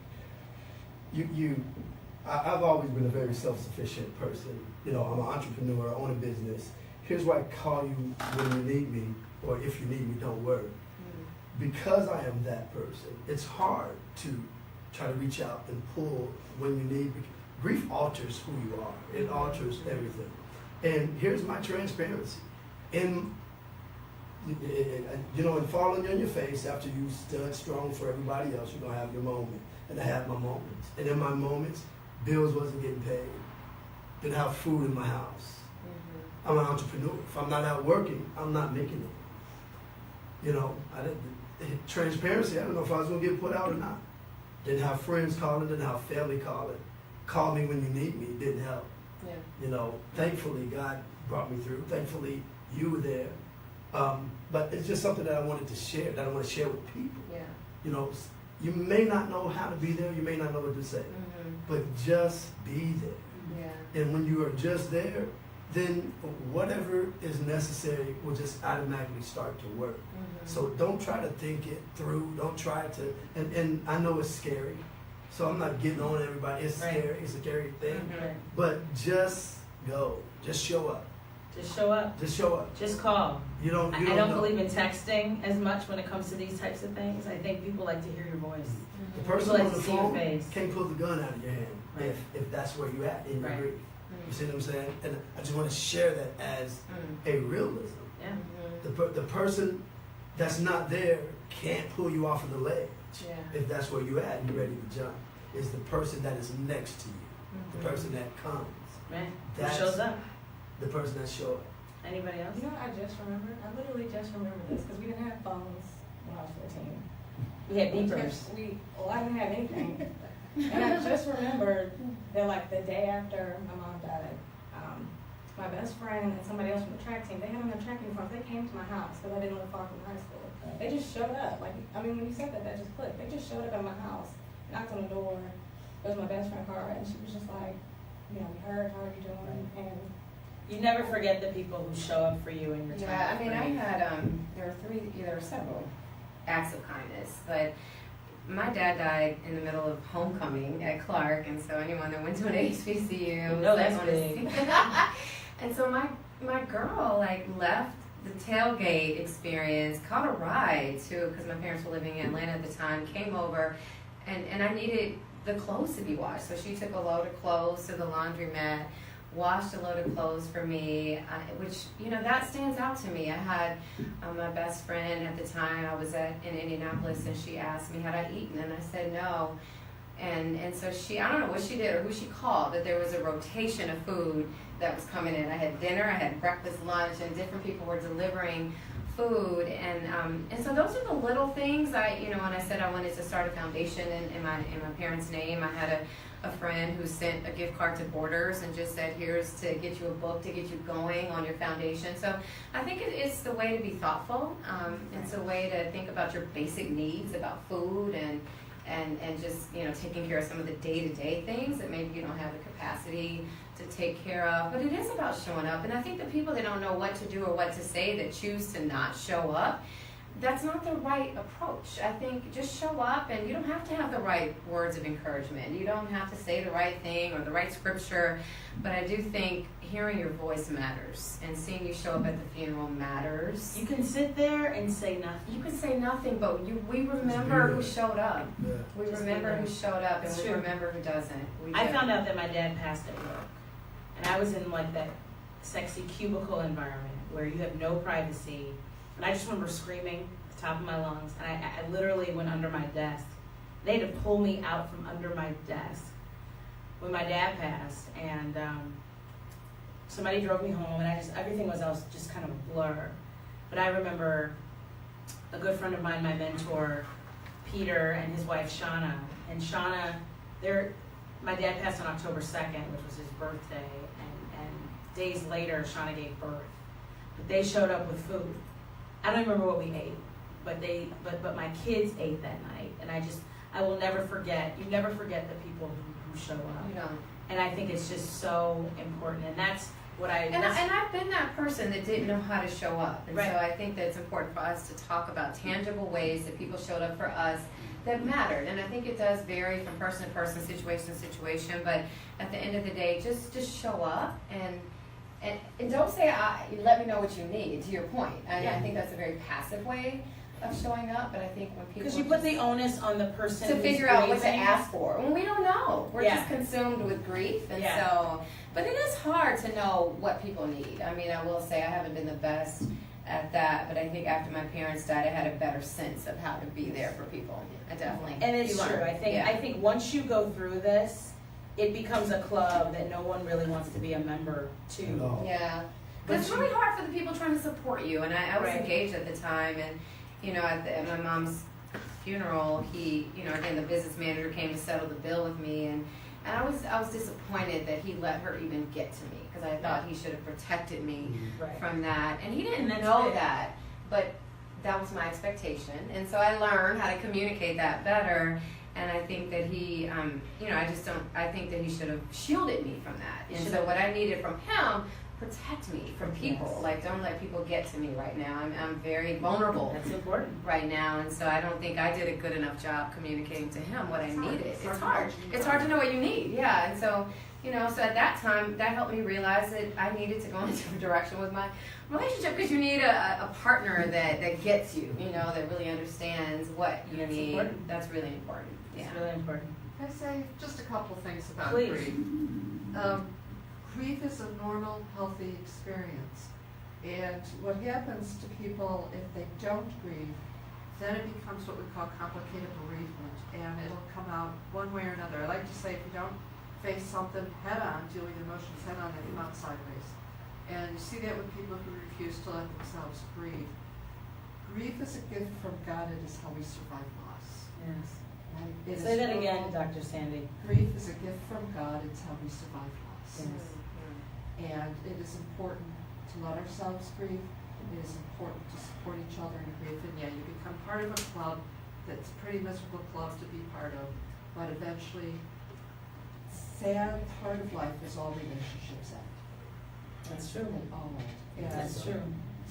I've always been a very self-sufficient person. I'm an entrepreneur. I own a business. Here's why I call you when you need me, or if you need me, don't worry. Because I am that person, it's hard to try to reach out and pull when you need. Grief alters who you are. It alters everything. And here's my transparency. In falling on your face after you stood strong for everybody else, you're gonna have your moment. And I had my moments. And in my moments, bills wasn't getting paid. Didn't have food in my house. I'm an entrepreneur. If I'm not out working, I'm not making it. Transparency, I don't know if I was going to get put out or not. Didn't have friends calling, didn't have family calling. Call me when you need me, didn't help. Yeah. Thankfully, God brought me through. Thankfully, you were there. But it's just something that I wanted to share, that I want to share with people. Yeah. You may not know how to be there, you may not know what to say, but just be there. Yeah. And when you are just there, then whatever is necessary will just automatically start to work. So don't try to think it through. Don't try to, and I know it's scary, so I'm not getting on everybody. It's scary. It's a scary thing. But just go. Just show up. Just show up. Just show up. Just call. I don't believe in texting as much when it comes to these types of things. I think people like to hear your voice. The person on the phone can't pull the gun out of your hand if that's where you're at in your grief. You see what I'm saying? And I just want to share that as a realism. Yeah. The person that's not there can't pull you off of the ledge if that's where you're at and you're ready to jump. It's the person that is next to you, the person that comes. That shows up. The person that shows up. Anybody else? I just remembered. I literally just remembered this because we didn't have phones when I was 14. We had beepers. I didn't have anything. And I just remembered that like the day after my mom died, my best friend and somebody else from the track team, they had on their track uniforms. They came to my house because I didn't live far from high school. They just showed up. When you said that just clicked. They just showed up at my house, knocked on the door. It was my best friend Cara, and she was just like, we heard, how are you doing? And you never forget the people who show up for you in your time. Yeah, I had there were several acts of kindness, but my dad died in the middle of homecoming at Clark, and so anyone that went to an HBCU no, that's big. And so my girl left the tailgate experience, caught a ride too, because my parents were living in Atlanta at the time, came over, and I needed the clothes to be washed, so she took a load of clothes to the laundromat, washed a load of clothes for me, which, you know, that stands out to me. I had my best friend at the time, I was in Indianapolis, and she asked me had I eaten, and I said no. And so she, I don't know what she did or who she called, but there was a rotation of food that was coming in. I had dinner, I had breakfast, lunch, and different people were delivering food. And so those are the little things. You know, when I said I wanted to start a foundation in my parents' name, I had a friend who sent a gift card to Borders and just said, here's to get you a book to get you going on your foundation. So I think it's the way to be thoughtful. It's a way to think about your basic needs, about food and just, you know, taking care of some of the day-to-day things that maybe you don't have the capacity to take care of. But it is about showing up. And I think the people that don't know what to do or what to say, that choose to not show up, that's not the right approach. I think just show up, and you don't have to have the right words of encouragement. You don't have to say the right thing or the right scripture, but I do think hearing your voice matters, and seeing you show up at the funeral matters. You can sit there and say nothing. You can say nothing, but we remember who showed up. Yeah. We Just remember be who showed up, and That's we true. remember who doesn't. I found out that my dad passed at work, and I was in like that sexy cubicle environment where you have no privacy, and I just remember screaming at the top of my lungs, and I literally went under my desk. They had to pull me out from under my desk when my dad passed, and somebody drove me home, and everything was just kind of a blur. But I remember a good friend of mine, my mentor, Peter, and his wife Shauna, and Shauna, my dad passed on October 2nd, which was his birthday, and days later, Shauna gave birth. But they showed up with food. I don't even remember what we ate, but my kids ate that night, and I will never forget. You never forget the people who show up. You know. And I think it's just so important, and that's what And I've been that person that didn't know how to show up. And Right. so I think that it's important for us to talk about tangible ways that people showed up for us that mattered. And I think it does vary from person to person, situation to situation, but at the end of the day, just show up and don't say, let me know what you need, to your point. I think that's a very passive way of showing up, but I think when people... because you put the onus on the person to who's figure out what to grieving. ask for. When we don't know. We're Yeah. just consumed with grief. And Yeah. so, but it is hard to know what people need. I mean, I will say I haven't been the best at that, but I think after my parents died, I had a better sense of how to be there for people. I definitely. And it's you learn. true. Yeah. I think once you go through this, it becomes a club that no one really wants to be a member to. No. Yeah. But But it's really hard for the people trying to support you. And I was Right. engaged at the time, and you know, at my mom's funeral, again, the business manager came to settle the bill with me, and I was disappointed that he let her even get to me, because I thought he should have protected me Right. from that, and he didn't And that's know fair. that, but that was my expectation, and so I learned how to communicate that better. And I think that he, I think that he should have shielded me from that. And so what I needed from him, protect me from people. Yes. Like, don't let people get to me right now. I'm very vulnerable That's important. right now, and so I don't think I did a good enough job communicating to him what I needed. It's It's hard. hard. It's hard to know what you need, yeah. And so, so at that time, that helped me realize that I needed to go in a different direction with my relationship, because you need a partner that gets you, that really understands what you That's need. important. That's really important. Yeah. It's really important. Can I say just a couple things about Please. grief? Grief is a normal, healthy experience. And what happens to people if they don't grieve, then it becomes what we call complicated bereavement, and it'll come out one way or another. I like to say, if you don't face something head on, deal with your emotions head on, they come out sideways. And you see that with people who refuse to let themselves grieve. Grief is a gift from God. It is how we survive loss. Yes. Right? It Say is that again, normal. Dr. Sandy. Grief is a gift from God. It's how we survive loss. Yes. And it is important to let ourselves grieve. It is important to support each other in grief. And yeah, you become part of a club that's a pretty miserable club to be part of. But eventually, sad part of life is all relationships end. That's true. They all end. And That's true.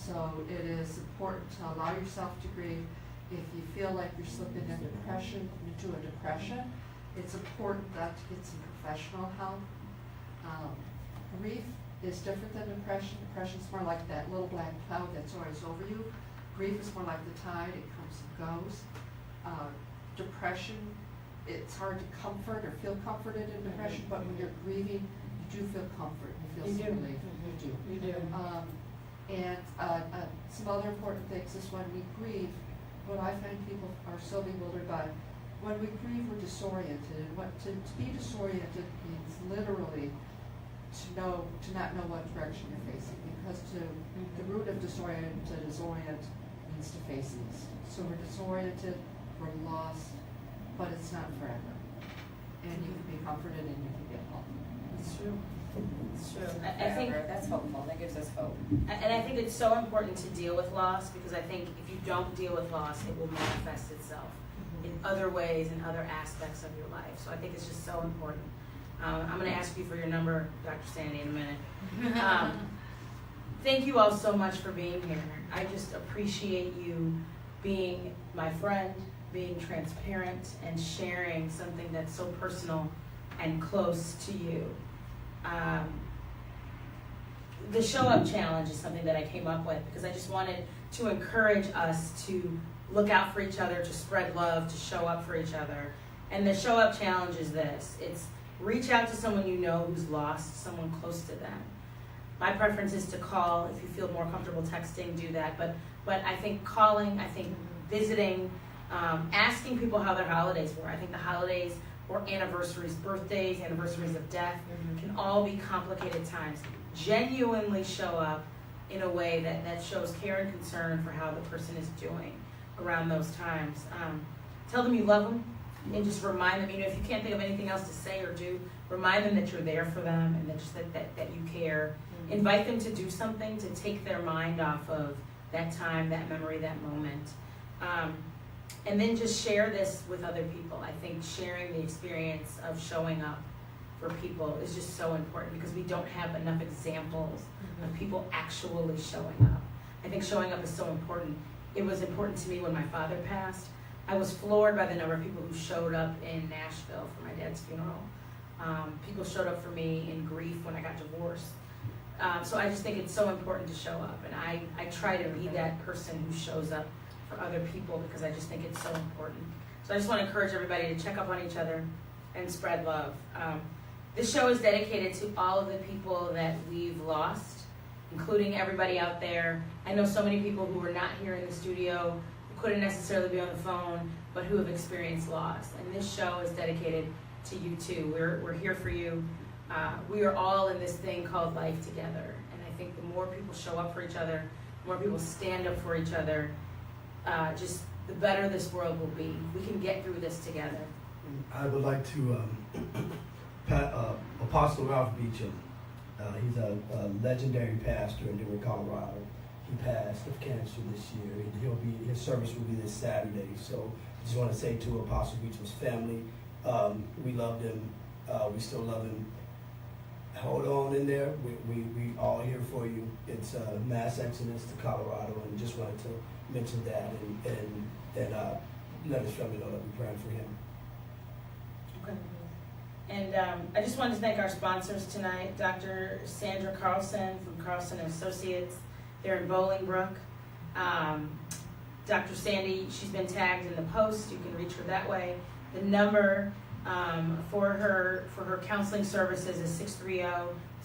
so it is important to allow yourself to grieve. If you feel like you're slipping into a depression, it's important that to get some professional help. Grief is different than depression. Depression is more like that little black cloud that's always over you. Grief is more like the tide, it comes and goes. Depression, it's hard to comfort or feel comforted in depression, but when you're grieving, you do feel comfort, you feel You some do. relief. You do. You do. And some other important things is when we grieve, what I find people are so bewildered by, when we grieve, we're disoriented. And to be disoriented means literally to not know what direction you're facing. Because the root of disorient to disorient means to face east. So we're disoriented, we're lost, but it's not forever. And you can be comforted and you can get help. It's true. It's true. I think, That's hopeful, that gives us hope. and I think it's so important to deal with loss, because I think if you don't deal with loss, it will manifest itself in other ways, in other aspects of your life. So I think it's just so important. I'm going to ask you for your number, Dr. Sandy, in a minute. Thank you all so much for being here. I just appreciate you being my friend, being transparent, and sharing something that's so personal and close to you. The Show Up Challenge is something that I came up with because I just wanted to encourage us to look out for each other, to spread love, to show up for each other. And the Show Up Challenge is this. It's reach out to someone you know who's lost, someone close to them. My preference is to call. If you feel more comfortable texting, do that. But I think calling, I think visiting, asking people how their holidays were. I think the holidays or anniversaries, birthdays, anniversaries of death can all be complicated times. Genuinely show up in a way that shows care and concern for how the person is doing around those times. Tell them you love them and just remind them, if you can't think of anything else to say or do, remind them that you're there for them and that you care. Invite them to do something to take their mind off of that time, that memory, that moment. And then just share this with other people. I think sharing the experience of showing up for people is just so important because we don't have enough examples of people actually showing up. I think showing up is so important. It was important to me when my father passed. I was floored by the number of people who showed up in Nashville for my dad's funeral. People showed up for me in grief when I got divorced. So I just think it's so important to show up. And I try to be that person who shows up for other people because I just think it's so important. So I just want to encourage everybody to check up on each other and spread love. This show is dedicated to all of the people that we've lost, including everybody out there. I know so many people who were not here in the studio, who couldn't necessarily be on the phone, but who have experienced loss. And this show is dedicated to you too. We're here for you. We are all in this thing called life together. And I think the more people show up for each other, the more people stand up for each other, just the better this world will be. We can get through this together. I would like to, Apostle Ralph Beecham, he's a legendary pastor in Denver, Colorado. He passed of cancer this year. His service will be this Saturday. So I just want to say to Apostle Beecham's family, we loved him. We still love him. Hold on in there. We all here for you. It's a mass exodus to Colorado, and just wanted to mention that and let his family know that we're praying for him. Okay. And I just wanted to thank our sponsors tonight, Dr. Sandra Carlson from Carlson Associates. They're in Bolingbrook. Dr. Sandy, she's been tagged in the post. You can reach her that way. The number for her counseling services is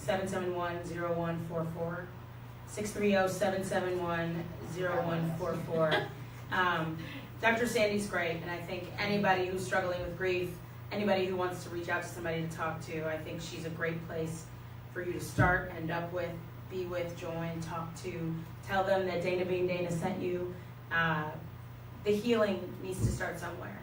630-771-0144. 630-771-0144. Dr. Sandy's great, and I think anybody who's struggling with grief, anybody who wants to reach out to somebody to talk to, I think she's a great place for you to start, end up with, be with, join, talk to. Tell them that Dana Being Dana sent you. The healing needs to start somewhere.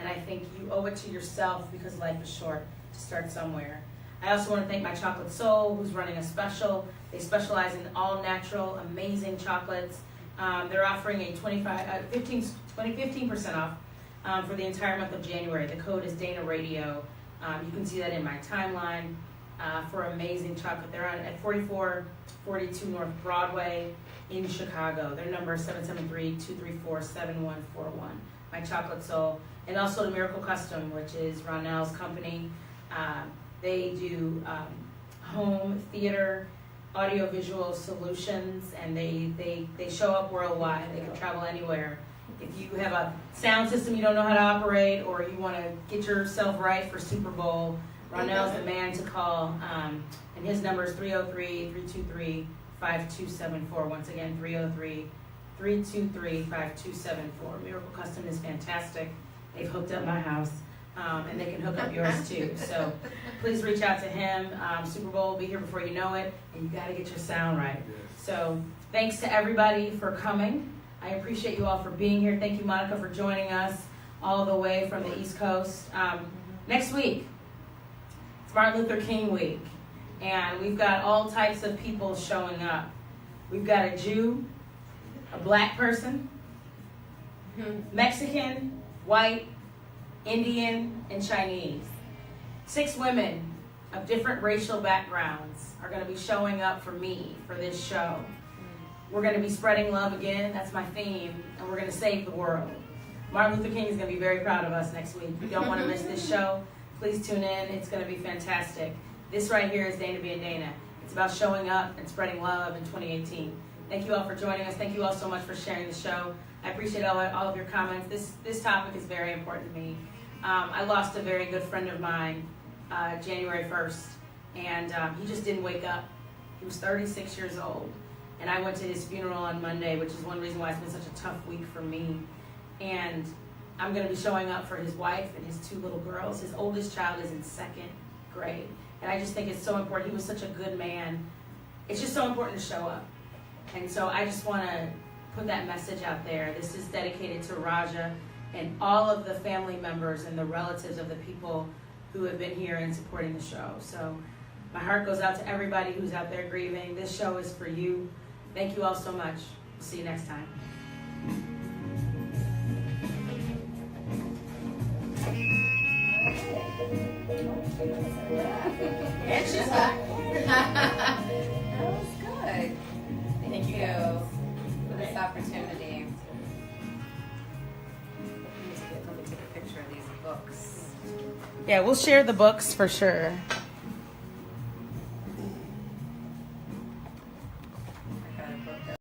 And I think you owe it to yourself, because life is short, to start somewhere. I also want to thank My Chocolate Soul, who's running a special. They specialize in all natural, amazing chocolates. They're offering a 15% off for the entire month of January. The code is Dana Radio. You can see that in my timeline for amazing chocolate. They're on at 4442 North Broadway in Chicago. Their number is 773-234-7141. My Chocolate Soul. And also the Miracle Custom, which is Ronell's company. They do home theater, audiovisual solutions, and they show up worldwide. They can travel anywhere. If you have a sound system you don't know how to operate, or you want to get yourself right for Super Bowl, Ronell's the man to call, and his number is 303-323-5274. Once again, 303-323-5274. Miracle Custom is fantastic. They've hooked up my house, and they can hook up yours too. So please reach out to him. Super Bowl will be here before you know it, and you got to get your sound right. So thanks to everybody for coming. I appreciate you all for being here. Thank you, Monica, for joining us all the way from the East Coast. Next week, it's Martin Luther King week, and we've got all types of people showing up. We've got a Jew, a black person, Mexican, white, Indian, and Chinese. 6 women of different racial backgrounds are going to be showing up for me for this show. We're going to be spreading love again. That's my theme, and we're going to save the world. Martin Luther King is going to be very proud of us next week. You don't want to miss this show. Please tune in. It's going to be fantastic. This right here is Dana being Dana. It's about showing up and spreading love in 2018. Thank you all for joining us. Thank you all so much for sharing the show. I appreciate all of your comments. This topic is very important to me. I lost a very good friend of mine January 1st, and he just didn't wake up. He was 36 years old, and I went to his funeral on Monday, which is one reason why it's been such a tough week for me. And I'm going to be showing up for his wife and his 2 little girls. His oldest child is in 2nd grade, and I just think it's so important. He was such a good man. It's just so important to show up. And so I just want to put that message out there. This is dedicated to Raja and all of the family members and the relatives of the people who have been here and supporting the show. So my heart goes out to everybody who's out there grieving. This show is for you. Thank you all so much. See you next time. And she's back. That was good. Thank you for this opportunity. Let me take a picture of these books. Yeah, we'll share the books for sure.